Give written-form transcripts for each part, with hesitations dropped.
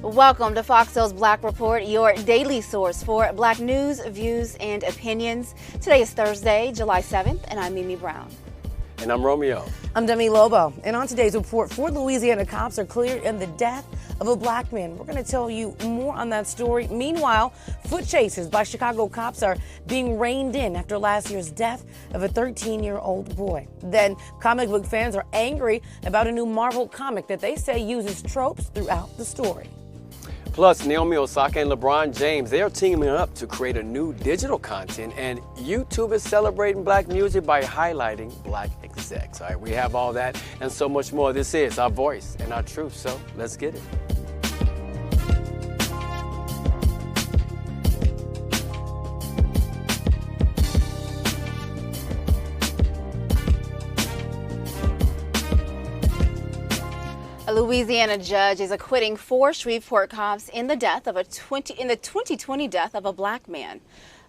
Welcome to Fox Soul's Black Report, your daily source for Black news, views, and opinions. Today is Thursday, July 7th, and I'm Mimi Brown. And I'm Romeo. I'm Demi Lobo. And on today's report, 4 Louisiana cops are cleared in the death of a black man. We're going to tell you more on that story. Meanwhile, foot chases by Chicago cops are being reined in after last year's death of a 13-year-old boy. Then, comic book fans are angry about a new Marvel comic that they say uses tropes throughout the story. Plus, Naomi Osaka and LeBron James, they are teaming up to create a new digital content, and YouTube is celebrating black music by highlighting black execs. All right, we have all that and so much more. This is our voice and our truth, so let's get it. A Louisiana judge is acquitting 4 Shreveport cops in the 2020 death of a black man.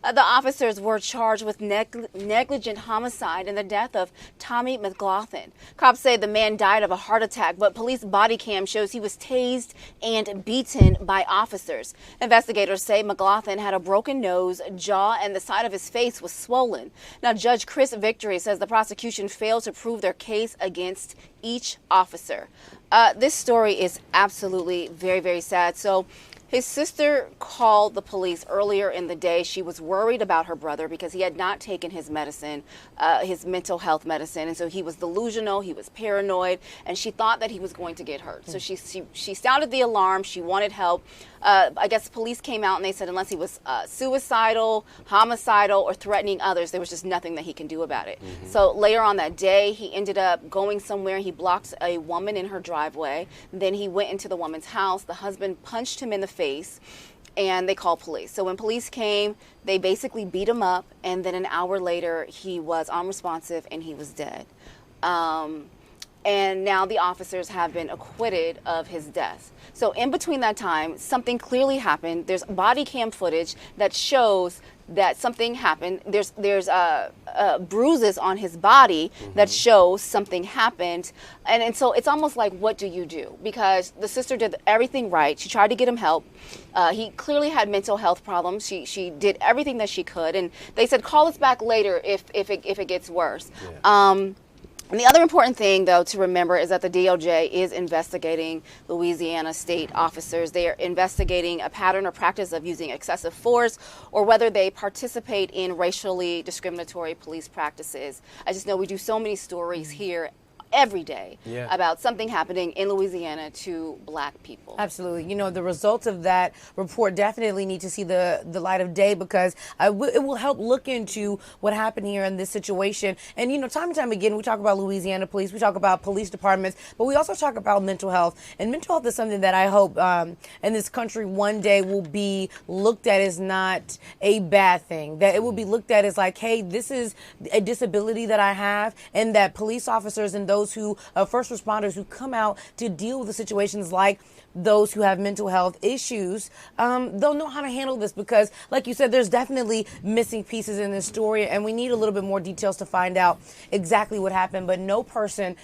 The officers were charged with negligent homicide in the death of Tommy McLaughlin. Cops say the man died of a heart attack, but police body cam shows he was tased and beaten by officers. Investigators say McLaughlin had a broken nose, jaw, and the side of his face was swollen. Now, Judge Chris Victory says the prosecution failed to prove their case against each officer. This story is absolutely very, very sad. So his sister called the police earlier in the day. She was worried about her brother because he had not taken his medicine, his mental health medicine. And so he was delusional, he was paranoid, and she thought that he was going to get hurt. So she sounded the alarm. She wanted help. I guess police came out and they said unless he was suicidal, homicidal, or threatening others, there was just nothing that he can do about it. So later on that day, he ended up going somewhere. He blocked a woman in her driveway. Then he went into the woman's house. The husband punched him in the face, and they called police. So when police came, they basically beat him up, and then an hour later, he was unresponsive and he was dead. And now the officers have been acquitted of his death. So in between that time, something clearly happened. There's body cam footage that shows that something happened. There's bruises on his body that shows something happened. And so it's almost like, what do you do? Because the sister did everything right. She tried to get him help. He clearly had mental health problems. She did everything that she could. And they said, call us back later if it gets worse. Yeah. And the other important thing, though, to remember is that the DOJ is investigating Louisiana state officers. They are investigating a pattern or practice of using excessive force or whether they participate in racially discriminatory police practices. I just know we do so many stories here every day about something happening in Louisiana to black people. Absolutely. You know, the results of that report definitely need to see the light of day because it will help look into what happened here in this situation. And, you know, time and time again, we talk about Louisiana police, we talk about police departments, but we also talk about mental health. And mental health is something that I hope in this country one day will be looked at as not a bad thing, that it will be looked at as like, hey, this is a disability that I have, and that police officers and those who first responders who come out to deal with the situations like those who have mental health issues, they'll know how to handle this because, like you said, there's definitely missing pieces in this story, and we need a little bit more details to find out exactly what happened. But no person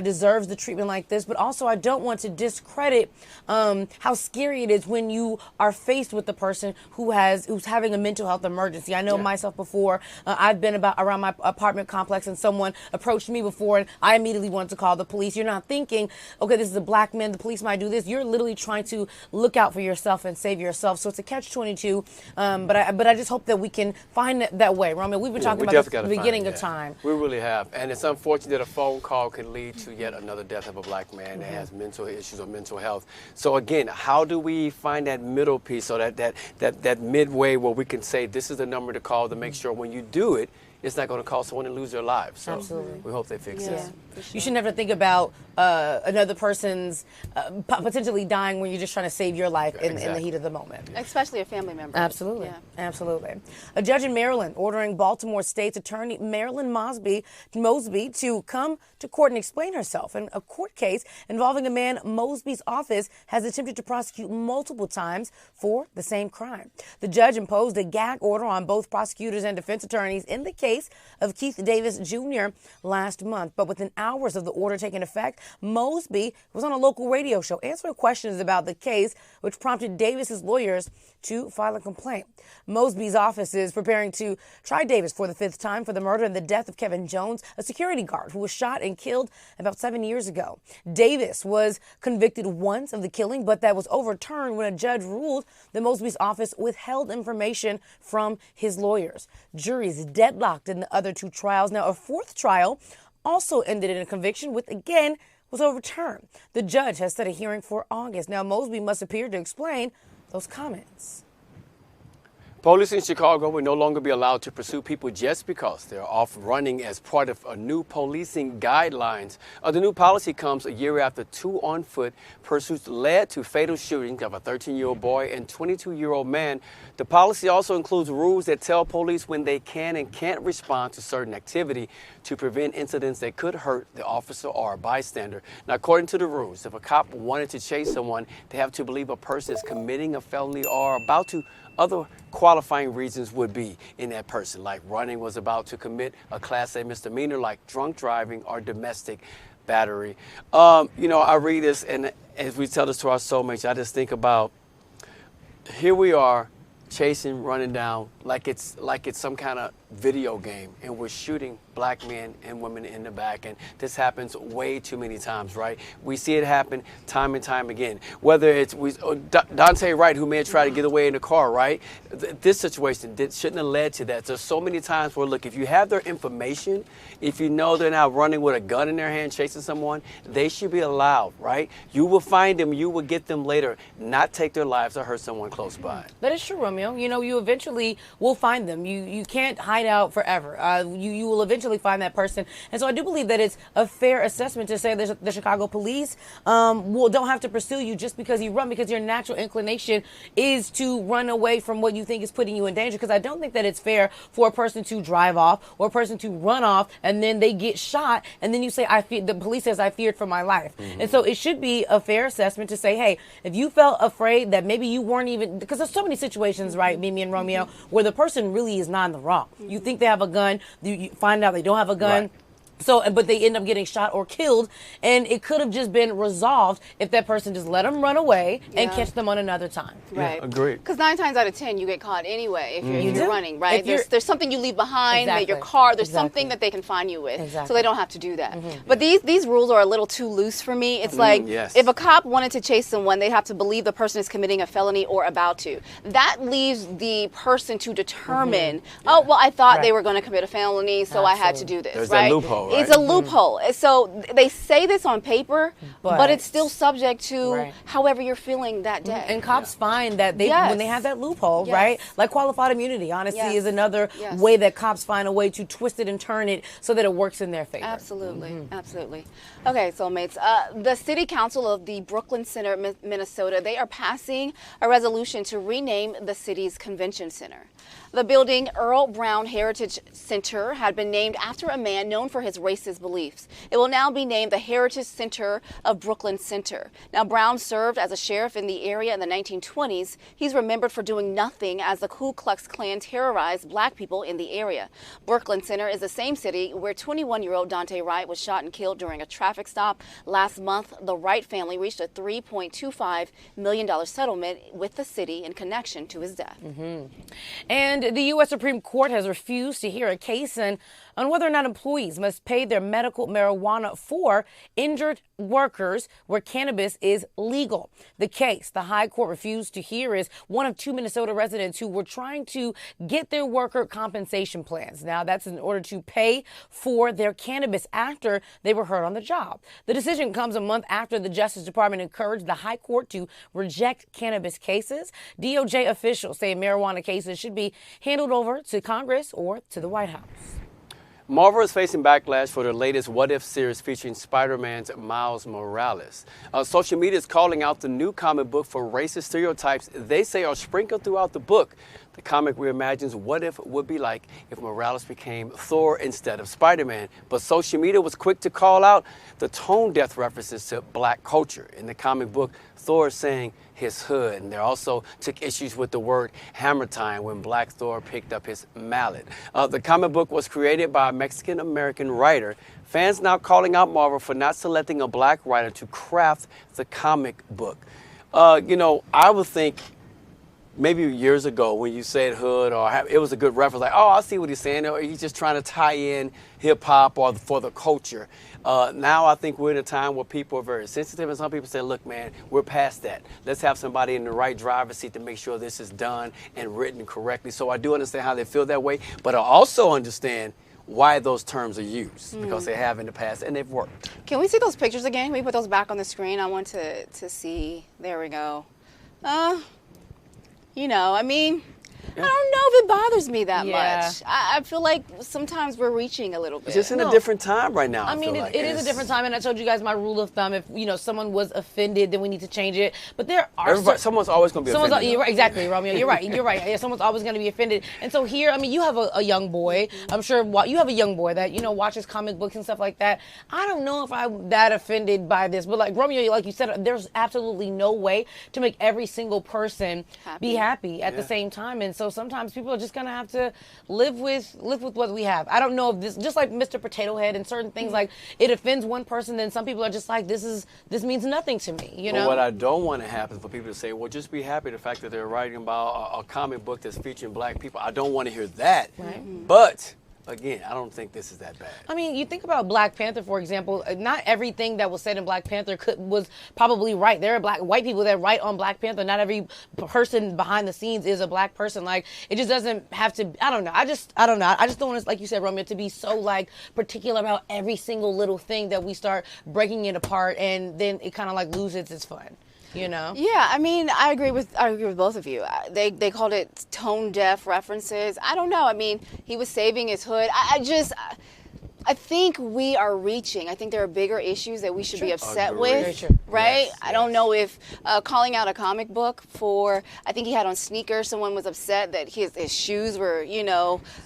deserves the treatment like this. But also, I don't want to discredit how scary it is when you are faced with the person who's having a mental health emergency. I know myself before. I've been around my apartment complex, and someone approached me before, and I immediately wanted to call the police. You're not thinking, okay, this is a black man, the police might do this. You're literally trying to look out for yourself and save yourself. So it's a catch-22. But I just hope that we can find that way. Roman, we've been talking about this at the beginning of time. We really have. And it's unfortunate that a phone call could lead to yet another death of a black man that has mental issues or mental health. So again, how do we find that middle piece or that midway where we can say this is the number to call to make sure when you do it, it's not going to cause someone to lose their lives. So absolutely. We hope they fix this. Sure. You should never think about another person's potentially dying when you're just trying to save your life in the heat of the moment. Especially a family member. Absolutely. Yeah. Absolutely. A judge in Maryland ordering Baltimore State's Attorney Marilyn Mosby to come to court and explain herself. In a court case involving a man Mosby's office has attempted to prosecute multiple times for the same crime. The judge imposed a gag order on both prosecutors and defense attorneys in the case case of Keith Davis Jr. last month. But within hours of the order taking effect, Mosby was on a local radio show answering questions about the case, which prompted Davis's lawyers to file a complaint. Mosby's office is preparing to try Davis for the 5th time for the murder and the death of Kevin Jones, a security guard who was shot and killed about 7 years ago. Davis was convicted once of the killing, but that was overturned when a judge ruled that Mosby's office withheld information from his lawyers. Juries deadlocked in the other 2 trials. Now, a 4th trial also ended in a conviction, which again was overturned. The judge has set a hearing for August. Now, Mosby must appear to explain those comments. Police in Chicago will no longer be allowed to pursue people just because they're off running as part of a new policing guidelines. The new policy comes a year after 2 on-foot pursuits led to fatal shootings of a 13-year-old boy and 22-year-old man. The policy also includes rules that tell police when they can and can't respond to certain activity to prevent incidents that could hurt the officer or a bystander. Now, according to the rules, if a cop wanted to chase someone, they have to believe a person is committing a felony or about to. Other qualifying reasons would be in that person, like running was about to commit a Class A misdemeanor like drunk driving or domestic battery. I read this, and as we tell this to our soulmates, I just think about, here we are chasing, running down like it's some kind of video game, and we're shooting black men and women in the back, and this happens way too many times, right? We see it happen time and time again. Whether it's Dante Wright, who may have tried to get away in the car, right? This situation shouldn't have led to that. There's so many times where, look, if you have their information, if you know they're not running with a gun in their hand chasing someone, they should be allowed, right? You will find them, you will get them later, not take their lives or hurt someone close by. That is true, Romeo. You eventually will find them. You can't hide out forever. You will eventually find that person. And so I do believe that it's a fair assessment to say that the Chicago police don't have to pursue you just because you run, because your natural inclination is to run away from what you think is putting you in danger. Because I don't think that it's fair for a person to drive off or a person to run off and then they get shot and then you say, the police says I feared for my life. Mm-hmm. And so it should be a fair assessment to say, hey, if you felt afraid that maybe you weren't even, because there's so many situations, right, Mimi and Romeo, where the person really is not in the wrong. You think they have a gun, you find out they don't have a gun. Right. So, but they end up getting shot or killed, and it could have just been resolved if that person just let them run away and catch them on another time. Right. Yeah, agreed. Because 9 times out of 10, you get caught anyway if you're running, right? There's something you leave behind, your car, there's something that they can find you with, so they don't have to do that. But these rules are a little too loose for me. It's like, if a cop wanted to chase someone, they'd have to believe the person is committing a felony or about to. That leaves the person to determine, oh, well, I thought they were going to commit a felony, so I had to do this, There's right? that loophole, right? It's a loophole. So they say this on paper, but it's still subject to however you're feeling that day. And cops find that when they have that loophole, right? Like qualified immunity, honestly, is another way that cops find a way to twist it and turn it so that it works in their favor. Absolutely. Absolutely. Okay, soulmates. The City Council of the Brooklyn Center, Minnesota, they are passing a resolution to rename the city's convention center. The building, Earl Brown Heritage Center, had been named after a man known for his racist beliefs. It will now be named the Heritage Center of Brooklyn Center. Now, Brown served as a sheriff in the area in the 1920s. He's remembered for doing nothing as the Ku Klux Klan terrorized black people in the area. Brooklyn Center is the same city where 21-year-old Dante Wright was shot and killed during a traffic stop. Last month, the Wright family reached a $3.25 million settlement with the city in connection to his death. And the U.S. Supreme Court has refused to hear a case on whether or not employees must pay their medical marijuana for injured workers where cannabis is legal. The case the High Court refused to hear is one of 2 Minnesota residents who were trying to get their worker compensation plans. Now, that's in order to pay for their cannabis after they were hurt on the job. The decision comes a month after the Justice Department encouraged the High Court to reject cannabis cases. DOJ officials say marijuana cases should be handled over to Congress or to the White House. Marvel is facing backlash for their latest What If series featuring Spider-Man's Miles Morales. Social media is calling out the new comic book for racist stereotypes they say are sprinkled throughout the book. The comic reimagines what if it would be like if Morales became Thor instead of Spider-Man. But social media was quick to call out the tone-deaf references to black culture. In the comic book, Thor is saying, his hood. And they also took issues with the word hammer time when Black Thor picked up his mallet. The comic book was created by a Mexican-American writer. Fans now calling out Marvel for not selecting a black writer to craft the comic book. I would think maybe years ago when you said hood it was a good reference, like, oh, I see what he's saying, or he's just trying to tie in hip-hop or for the culture. Now I think we're in a time where people are very sensitive, and some people say, look, man, we're past that. Let's have somebody in the right driver's seat to make sure this is done and written correctly. So I do understand how they feel that way, but I also understand why those terms are used, because they have in the past and they've worked. Can we see those pictures again? Can we put those back on the screen? I want to see. There we go. I don't know if it bothers me that much. I feel like sometimes we're reaching a little bit. It's just in a different time right now. I mean, it is a different time, and I told you guys my rule of thumb. If someone was offended, then we need to change it. But there are someone's always going to be offended. You're right, exactly, Romeo. You're right. Yeah, someone's always going to be offended. And so here, I mean, you have a young boy. I'm sure you have a young boy that watches comic books and stuff like that. I don't know if I'm that offended by this, but like Romeo, like you said, there's absolutely no way to make every single person be happy at the same time. And so sometimes people are just gonna have to live with what we have. I don't know if this, just like Mr. Potato Head and certain things, like it offends one person, then some people are just like, this means nothing to me. But what I don't want to happen is for people to say, well, just be happy the fact that they're writing about a comic book that's featuring black people. I don't want to hear that. Right. But again, I don't think this is that bad. I mean, you think about Black Panther, for example. Not everything that was said in Black Panther was probably right. There are white people that write on Black Panther. Not every person behind the scenes is a black person. Like, it just doesn't have to. I don't know. I don't know. I just don't want us, like you said, Romeo, to be so like particular about every single little thing that we start breaking it apart, and then it kind of like loses its fun. Yeah, I mean, I agree with both of you. They called it tone deaf references. I don't know. I mean, he was saving his hood. I think we are reaching. I think there are bigger issues that we should be upset with, right? Yes, I don't know if calling out a comic book for, I think he had on sneakers, someone was upset that his shoes were,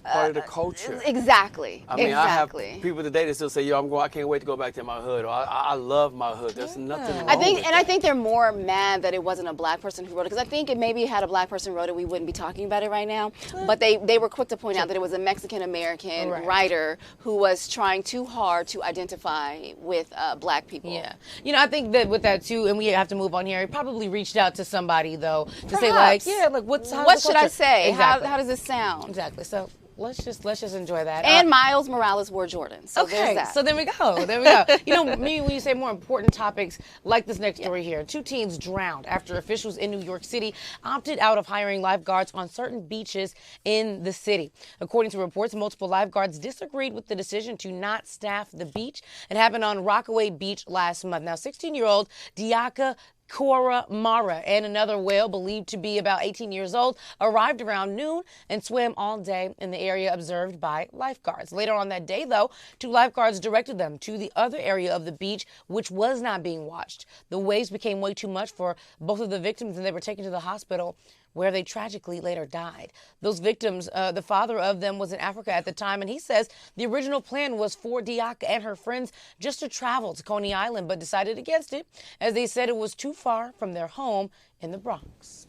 part of the culture. Exactly. I mean, I have people today that still say, I can't wait to go back to my hood, or I love my hood. There's nothing wrong with that. I think they're more mad that it wasn't a black person who wrote it, because I think if maybe had a black person wrote it, we wouldn't be talking about it right now. But they were quick to point out that it was a Mexican-American writer who was trying too hard to identify with black people. Yeah. I think that with that too, and we have to move on here, he probably reached out to somebody though to say like, what should I say? Exactly. How does this sound? Exactly. So let's just enjoy that. And Miles Morales wore Jordans. So there's that. So there we go. Me, when you say more important topics like this next story here, 2 teens drowned after officials in New York City opted out of hiring lifeguards on certain beaches in the city. According to reports, multiple lifeguards disagreed with the decision to not staff the beach. It happened on Rockaway Beach last month. Now, 16-year-old Diaka Cora Mara and another whale believed to be about 18 years old arrived around noon and swam all day in the area observed by lifeguards. Later on that day, though, 2 lifeguards directed them to the other area of the beach, which was not being watched. The waves became way too much for both of the victims, and they were taken to the hospital, where they tragically later died. Those victims, the father of them was in Africa at the time, and he says the original plan was for Diaka and her friends just to travel to Coney Island, but decided against it, as they said it was too far from their home in the Bronx.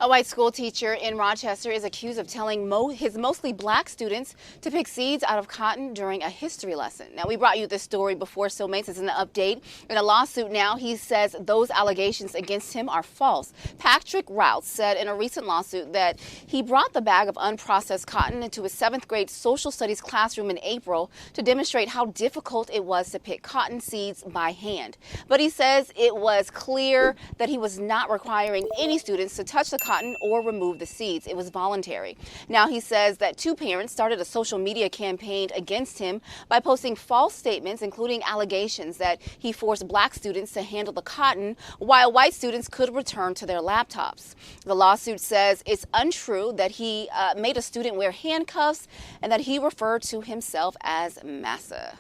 A white school teacher in Rochester is accused of telling his mostly black students to pick seeds out of cotton during a history lesson. Now, we brought you this story before, so mates, it's in the update. In a lawsuit now, he says those allegations against him are false. Patrick Routes said in a recent lawsuit that he brought the bag of unprocessed cotton into his 7th grade social studies classroom in April to demonstrate how difficult it was to pick cotton seeds by hand. But he says it was clear that he was not requiring any students to touch the cotton or remove the seeds. It was voluntary. Now, he says that 2 parents started a social media campaign against him by posting false statements, including allegations that he forced black students to handle the cotton while white students could return to their laptops. The lawsuit says it's untrue that he made a student wear handcuffs and that he referred to himself as Massa.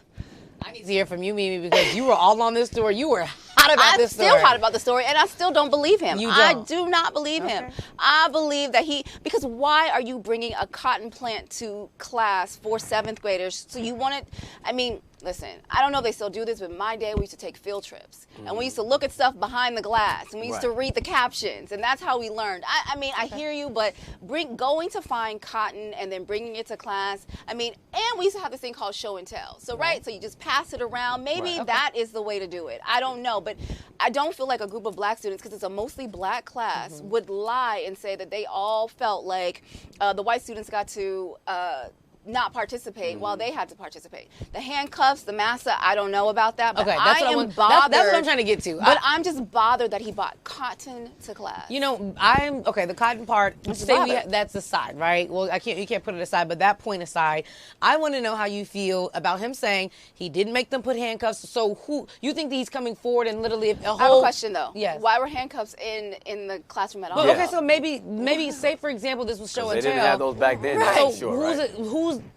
I need to hear from you, Mimi, because you were all on this story. You were hot about this story. I'm still hot about the story, and I still don't believe him. You don't? I do not believe him. I believe that because why are you bringing a cotton plant to class for 7th graders? So you wanted, Listen, I don't know if they still do this, but in my day we used to take field trips. And we used to look at stuff behind the glass, and we used to read the captions, and that's how we learned. I mean, I hear you, but going to find cotton and then bringing it to class, I mean, and we used to have this thing called show and tell. So, so you just pass it around. Maybe that is the way to do it. I don't know, but I don't feel like a group of black students, because it's a mostly black class, would lie and say that they all felt like the white students got to not participate while they had to participate. The handcuffs, the massa, I don't know about that, but Okay, that's I what am bothered. That's what I'm trying to get to. But I'm just bothered that he bought cotton to class. You know, the cotton part, that's aside, right? Well, you can't put it aside, but that point aside, I want to know how you feel about him saying he didn't make them put handcuffs. So who, you think that he's coming forward and literally a whole... I have a question, though. Yes. Why were handcuffs in the classroom at all? Well, okay, so maybe say, for example, this was show and tell. They didn't have those back then. Right.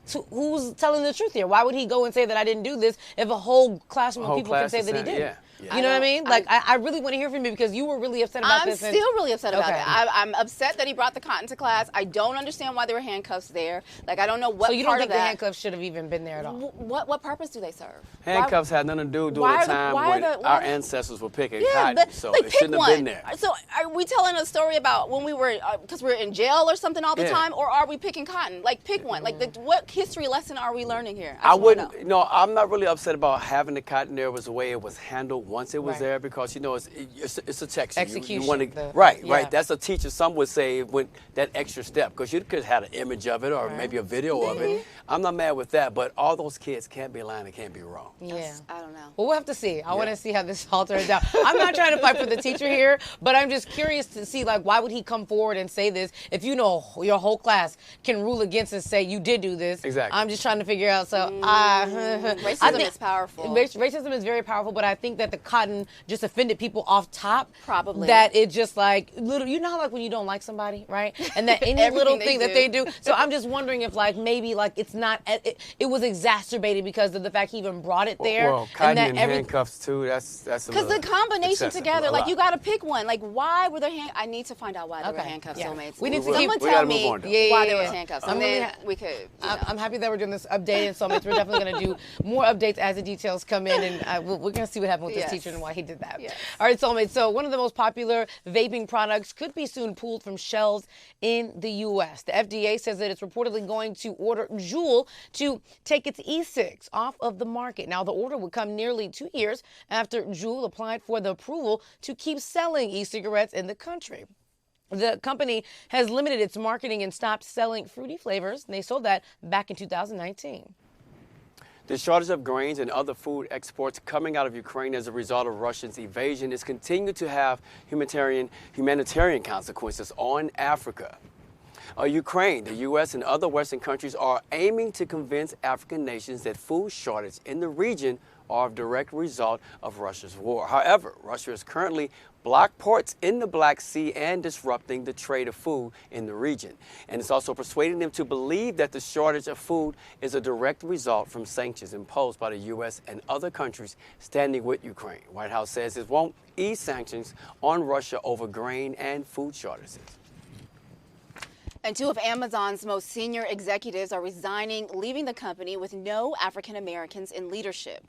So who's telling the truth here? Why would he go and say that I didn't do this if a whole classroom of people can say that he did? Yeah. You know what I mean? Like, I really want to hear from you, because you were really upset about this. I'm still really upset about it. I'm upset that he brought the cotton to class. I don't understand why there were handcuffs there. Like, I don't know what part of that. So you don't think the handcuffs should have even been there at all? What purpose do they serve? Handcuffs had nothing to do during the time when our ancestors were picking cotton. But, so like, it shouldn't have been there. So are we telling a story about when we were, because we're in jail or something all the time, or are we picking cotton? Like, pick one. Like, what history lesson are we learning here? I'm not really upset about having the cotton there. It was the way it was handled once it was there, because it's a text. Execution. You want to, right. That's a teacher. Some would say went that extra step, because you could have had an image of it or maybe a video of it. I'm not mad with that, but all those kids can't be lying and can't be wrong. Yeah. I don't know. Well, we'll have to see. I want to see how this all turns out. I'm not trying to fight for the teacher here, but I'm just curious to see, like, why would he come forward and say this if you know your whole class can rule against and say you did do this? Exactly. I'm just trying to figure out. So racism is powerful. Racism is very powerful, but I think that the cotton just offended people off top. Probably. That it just like little, you know how like when you don't like somebody, right? And that any little thing that they do. So I'm just wondering if like maybe like it's not, it was exacerbated because of the fact he even brought it there. Well, cotton and handcuffs too. That's because the combination together. Like you got to pick one. Like why were there I need to find out why there were handcuffs, soulmates. We need to someone tell me why there was handcuffs. And then we could. I'm happy that we're doing this update and soulmates. We're definitely going to do more updates as the details come in, and we're going to see what happened with this teacher and why he did that. Yes. All right, soulmates. So one of the most popular vaping products could be soon pulled from shelves in the U.S. The FDA says that it's reportedly going to order Juul to take its e-cigs off of the market. Now, the order would come nearly 2 years after Juul applied for the approval to keep selling e-cigarettes in the country. The company has limited its marketing and stopped selling fruity flavors, and they sold that back in 2019. The shortage of grains and other food exports coming out of Ukraine as a result of Russia's invasion is continuing to have humanitarian consequences on Africa. Ukraine, the U.S., and other Western countries are aiming to convince African nations that food shortage in the region are a direct result of Russia's war. However, Russia is currently blocked ports in the Black Sea and disrupting the trade of food in the region. And it's also persuading them to believe that the shortage of food is a direct result from sanctions imposed by the U.S. and other countries standing with Ukraine. White House says it won't ease sanctions on Russia over grain and food shortages. And two of Amazon's most senior executives are resigning, leaving the company with no African Americans in leadership.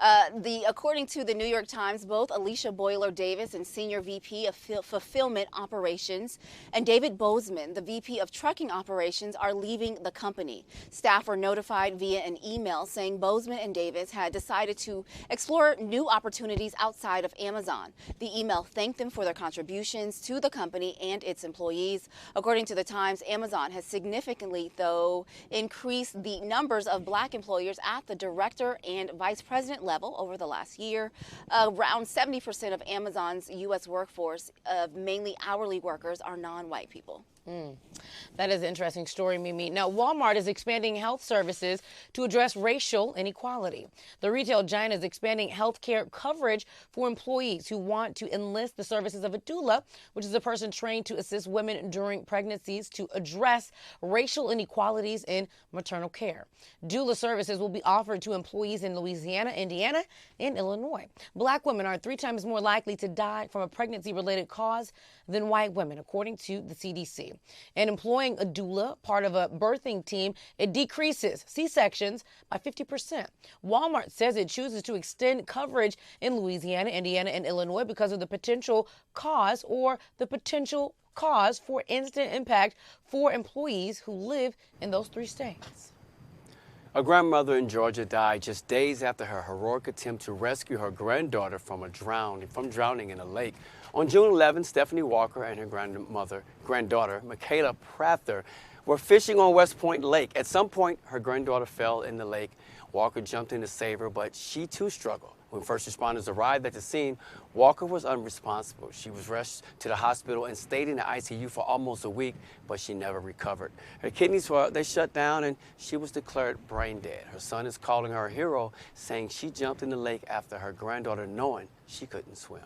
According to the New York Times, both Alicia Boiler Davis and Senior VP of Fulfillment Operations and David Bozeman, the VP of Trucking Operations, are leaving the company. Staff were notified via an email saying Bozeman and Davis had decided to explore new opportunities outside of Amazon. The email thanked them for their contributions to the company and its employees. According to the Times, Amazon has significantly, though, increased the numbers of black employers at the director and vice president level over the last year. Around 70% of Amazon's U.S. workforce of mainly hourly workers are non-white people. That is an interesting story, Mimi. Now, Walmart is expanding health services to address racial inequality. The retail giant is expanding health care coverage for employees who want to enlist the services of a doula, which is a person trained to assist women during pregnancies to address racial inequalities in maternal care. Doula services will be offered to employees in Louisiana, Indiana, and Illinois. Black women are 3 times more likely to die from a pregnancy-related cause than white women, according to the CDC. drowning. And employing a doula, part of a birthing team, it decreases C-sections by 50%. Walmart says it chooses to extend coverage in Louisiana, Indiana, and Illinois because of the potential cause for instant impact for employees who live in those 3 states. A grandmother in Georgia died just days after her heroic attempt to rescue her granddaughter from drowning in a lake. On June 11, Stephanie Walker and her granddaughter, Michaela Prather, were fishing on West Point Lake. At some point, her granddaughter fell in the lake. Walker jumped in to save her, but she too struggled. When first responders arrived at the scene, Walker was unresponsive. She was rushed to the hospital and stayed in the ICU for almost a week, but she never recovered. Her kidneys they shut down and she was declared brain dead. Her son is calling her a hero, saying she jumped in the lake after her granddaughter knowing she couldn't swim.